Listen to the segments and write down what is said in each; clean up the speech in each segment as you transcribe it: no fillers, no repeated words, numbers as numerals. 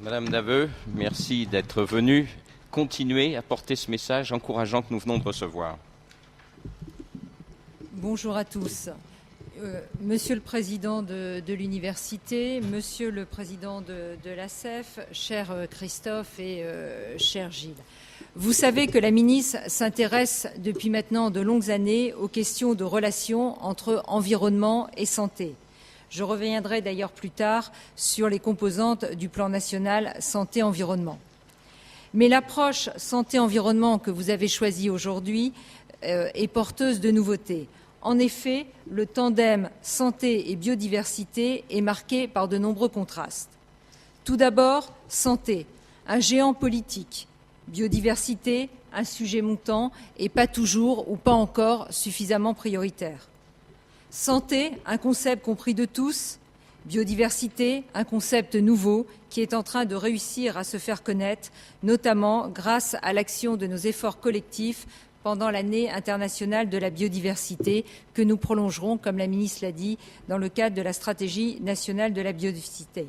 Madame Daveu, merci d'être venue continuer à porter ce message encourageant que nous venons de recevoir. Bonjour à tous. Monsieur le Président de l'Université, Monsieur le Président de l'ACEF, cher Christophe et cher Gilles. Vous savez que la ministre s'intéresse depuis maintenant de longues années aux questions de relations entre environnement et santé. Je reviendrai d'ailleurs plus tard sur les composantes du plan national santé-environnement. Mais l'approche santé-environnement que vous avez choisie aujourd'hui est porteuse de nouveautés. En effet, le tandem santé et biodiversité est marqué par de nombreux contrastes. Tout d'abord, santé, un géant politique. Biodiversité, un sujet montant et pas toujours ou pas encore suffisamment prioritaire. Santé, un concept compris de tous. Biodiversité, un concept nouveau qui est en train de réussir à se faire connaître, notamment grâce à l'action de nos efforts collectifs pendant l'année internationale de la biodiversité que nous prolongerons, comme la ministre l'a dit, dans le cadre de la stratégie nationale de la biodiversité.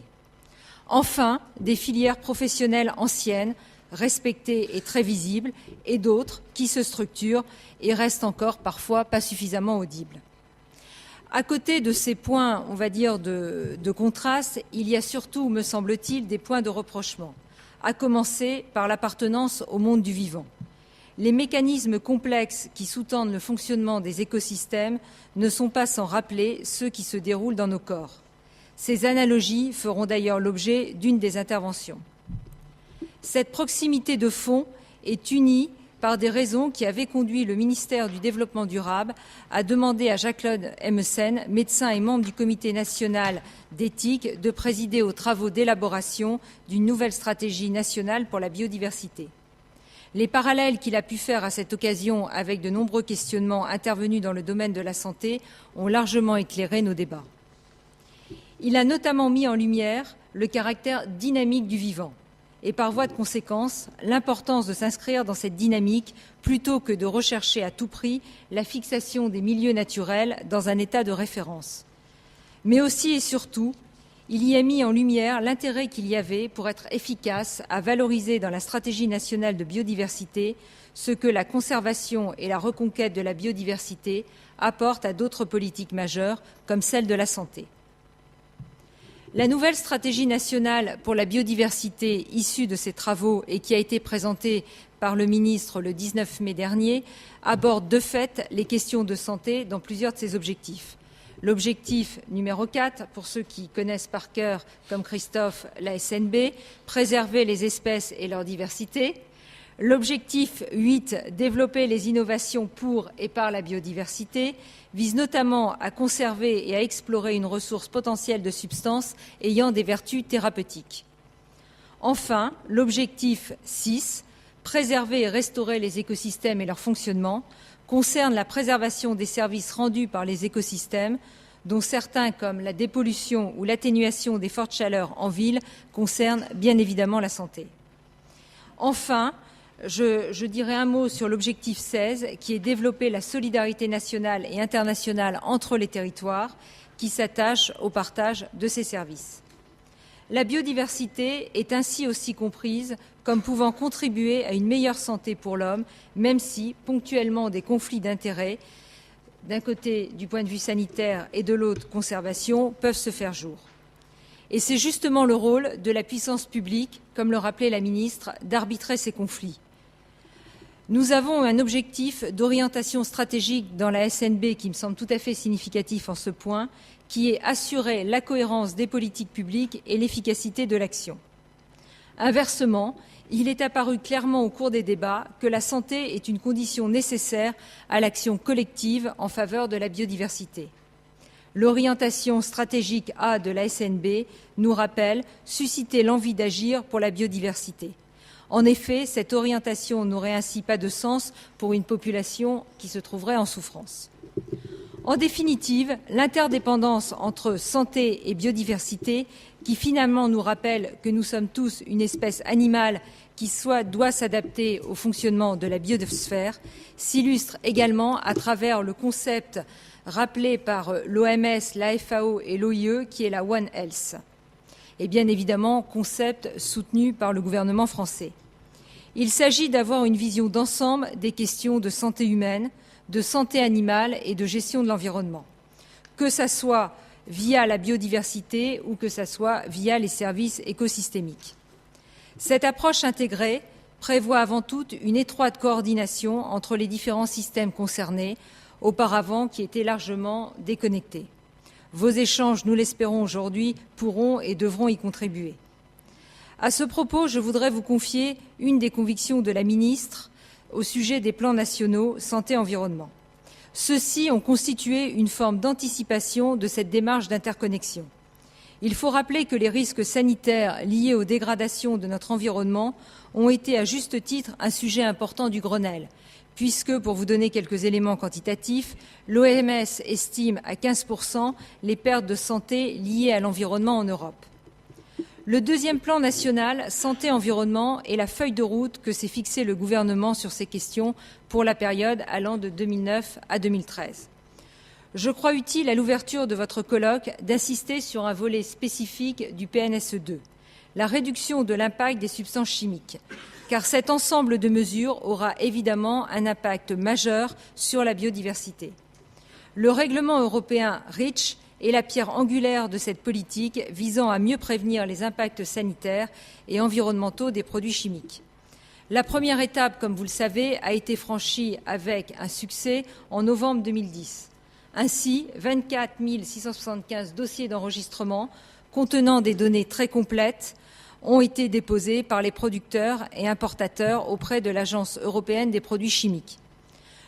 Enfin, des filières professionnelles anciennes, respectées et très visibles, et d'autres qui se structurent et restent encore parfois pas suffisamment audibles. À côté de ces points, on va dire, de contraste, il y a surtout, me semble-t-il, des points de rapprochement, à commencer par l'appartenance au monde du vivant. Les mécanismes complexes qui sous-tendent le fonctionnement des écosystèmes ne sont pas sans rappeler ceux qui se déroulent dans nos corps. Ces analogies feront d'ailleurs l'objet d'une des interventions. Cette proximité de fond est unie par des raisons qui avaient conduit le ministère du Développement durable à demander à Jacques-Claude Emessen, médecin et membre du Comité national d'éthique, de présider aux travaux d'élaboration d'une nouvelle stratégie nationale pour la biodiversité. Les parallèles qu'il a pu faire à cette occasion avec de nombreux questionnements intervenus dans le domaine de la santé ont largement éclairé nos débats. Il a notamment mis en lumière le caractère dynamique du vivant et par voie de conséquence l'importance de s'inscrire dans cette dynamique plutôt que de rechercher à tout prix la fixation des milieux naturels dans un état de référence. Mais aussi et surtout, il y a mis en lumière l'intérêt qu'il y avait pour être efficace à valoriser dans la stratégie nationale de biodiversité ce que la conservation et la reconquête de la biodiversité apportent à d'autres politiques majeures comme celle de la santé. La nouvelle stratégie nationale pour la biodiversité issue de ces travaux et qui a été présentée par le ministre le 19 mai dernier aborde de fait les questions de santé dans plusieurs de ses objectifs. L'objectif numéro 4, pour ceux qui connaissent par cœur, comme Christophe, la SNB, préserver les espèces et leur diversité. L'objectif 8, développer les innovations pour et par la biodiversité, vise notamment à conserver et à explorer une ressource potentielle de substances ayant des vertus thérapeutiques. Enfin, l'objectif 6, préserver et restaurer les écosystèmes et leur fonctionnement, concerne la préservation des services rendus par les écosystèmes, dont certains, comme la dépollution ou l'atténuation des fortes chaleurs en ville, concernent bien évidemment la santé. Enfin, je dirai un mot sur l'objectif 16, qui est développer la solidarité nationale et internationale entre les territoires, qui s'attache au partage de ces services. La biodiversité est ainsi aussi comprise comme pouvant contribuer à une meilleure santé pour l'homme, même si, ponctuellement, des conflits d'intérêts, d'un côté du point de vue sanitaire et de l'autre conservation, peuvent se faire jour. Et c'est justement le rôle de la puissance publique, comme le rappelait la ministre, d'arbitrer ces conflits. Nous avons un objectif d'orientation stratégique dans la SNB qui me semble tout à fait significatif en ce point, qui est assurer la cohérence des politiques publiques et l'efficacité de l'action. Inversement, il est apparu clairement au cours des débats que la santé est une condition nécessaire à l'action collective en faveur de la biodiversité. L'orientation stratégique A de la SNB nous rappelle susciter l'envie d'agir pour la biodiversité. En effet, cette orientation n'aurait ainsi pas de sens pour une population qui se trouverait en souffrance. En définitive, l'interdépendance entre santé et biodiversité, qui finalement nous rappelle que nous sommes tous une espèce animale qui doit s'adapter au fonctionnement de la biosphère, s'illustre également à travers le concept rappelé par l'OMS, la FAO et l'OIE, qui est la One Health. et bien évidemment concept soutenu par le gouvernement français. Il s'agit d'avoir une vision d'ensemble des questions de santé humaine, de santé animale et de gestion de l'environnement, que ça soit via la biodiversité ou que ça soit via les services écosystémiques. Cette approche intégrée prévoit avant tout une étroite coordination entre les différents systèmes concernés, auparavant qui étaient largement déconnectés. Vos échanges, nous l'espérons aujourd'hui, pourront et devront y contribuer. À ce propos, je voudrais vous confier une des convictions de la ministre au sujet des plans nationaux santé-environnement. Ceux-ci ont constitué une forme d'anticipation de cette démarche d'interconnexion. Il faut rappeler que les risques sanitaires liés aux dégradations de notre environnement ont été à juste titre un sujet important du Grenelle, puisque, pour vous donner quelques éléments quantitatifs, l'OMS estime à 15% les pertes de santé liées à l'environnement en Europe. Le deuxième plan national santé-environnement est la feuille de route que s'est fixée le gouvernement sur ces questions pour la période allant de 2009 à 2013. Je crois utile à l'ouverture de votre colloque d'insister sur un volet spécifique du PNSE2, la réduction de l'impact des substances chimiques, car cet ensemble de mesures aura évidemment un impact majeur sur la biodiversité. Le règlement européen REACH est la pierre angulaire de cette politique visant à mieux prévenir les impacts sanitaires et environnementaux des produits chimiques. La première étape, comme vous le savez, a été franchie avec un succès en novembre 2010. Ainsi, 24 675 dossiers d'enregistrement contenant des données très complètes ont été déposés par les producteurs et importateurs auprès de l'Agence européenne des produits chimiques.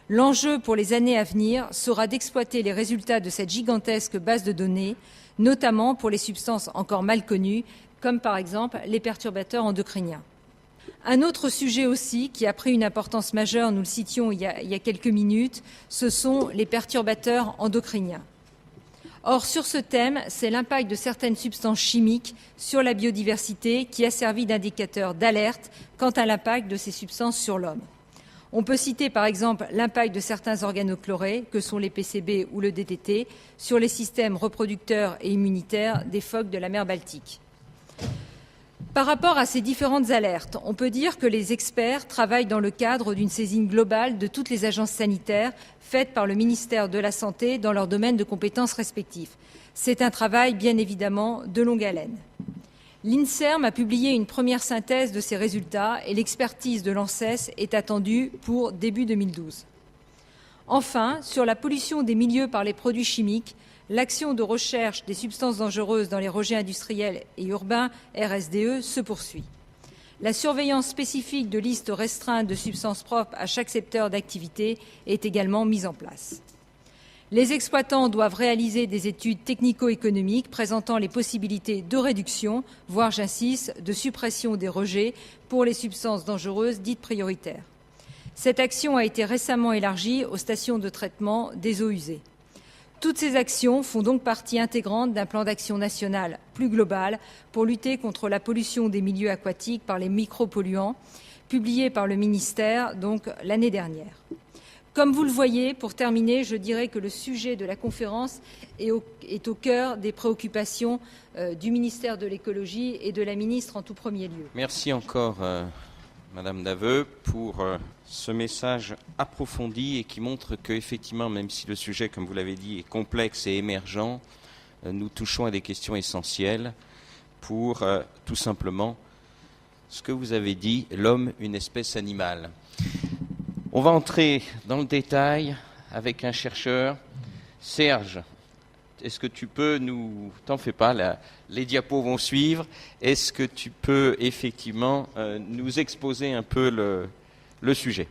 L'enjeu pour les années à venir sera d'exploiter les résultats de cette gigantesque base de données, notamment pour les substances encore mal connues, comme par exemple les perturbateurs endocriniens. Un autre sujet aussi qui a pris une importance majeure, nous le citions il y a quelques minutes, ce sont les perturbateurs endocriniens. Or, sur ce thème, c'est l'impact de certaines substances chimiques sur la biodiversité qui a servi d'indicateur d'alerte quant à l'impact de ces substances sur l'homme. On peut citer par exemple l'impact de certains organochlorés, que sont les PCB ou le DDT, sur les systèmes reproducteurs et immunitaires des phoques de la mer Baltique. Par rapport à ces différentes alertes, on peut dire que les experts travaillent dans le cadre d'une saisine globale de toutes les agences sanitaires faites par le ministère de la Santé dans leur domaine de compétences respectifs. C'est un travail, bien évidemment, de longue haleine. L'INSERM a publié une première synthèse de ces résultats et l'expertise de l'ANSES est attendue pour début 2012. Enfin, sur la pollution des milieux par les produits chimiques, l'action de recherche des substances dangereuses dans les rejets industriels et urbains, RSDE, se poursuit. La surveillance spécifique de listes restreintes de substances propres à chaque secteur d'activité est également mise en place. Les exploitants doivent réaliser des études technico-économiques présentant les possibilités de réduction, voire, j'insiste, de suppression des rejets pour les substances dangereuses dites prioritaires. Cette action a été récemment élargie aux stations de traitement des eaux usées. Toutes ces actions font donc partie intégrante d'un plan d'action national plus global pour lutter contre la pollution des milieux aquatiques par les micropolluants, publié par le ministère donc l'année dernière. Comme vous le voyez, pour terminer, je dirais que le sujet de la conférence est au cœur des préoccupations du ministère de l'écologie et de la ministre en tout premier lieu. Merci encore, Madame Daveu, pour ce message approfondi et qui montre qu'effectivement, même si le sujet, comme vous l'avez dit, est complexe et émergent, nous touchons à des questions essentielles pour tout simplement ce que vous avez dit, l'homme, une espèce animale. On va entrer dans le détail avec un chercheur. Serge, est-ce que tu peux nous... T'en fais pas, les diapos vont suivre. Est-ce que tu peux effectivement nous exposer un peu le sujet ?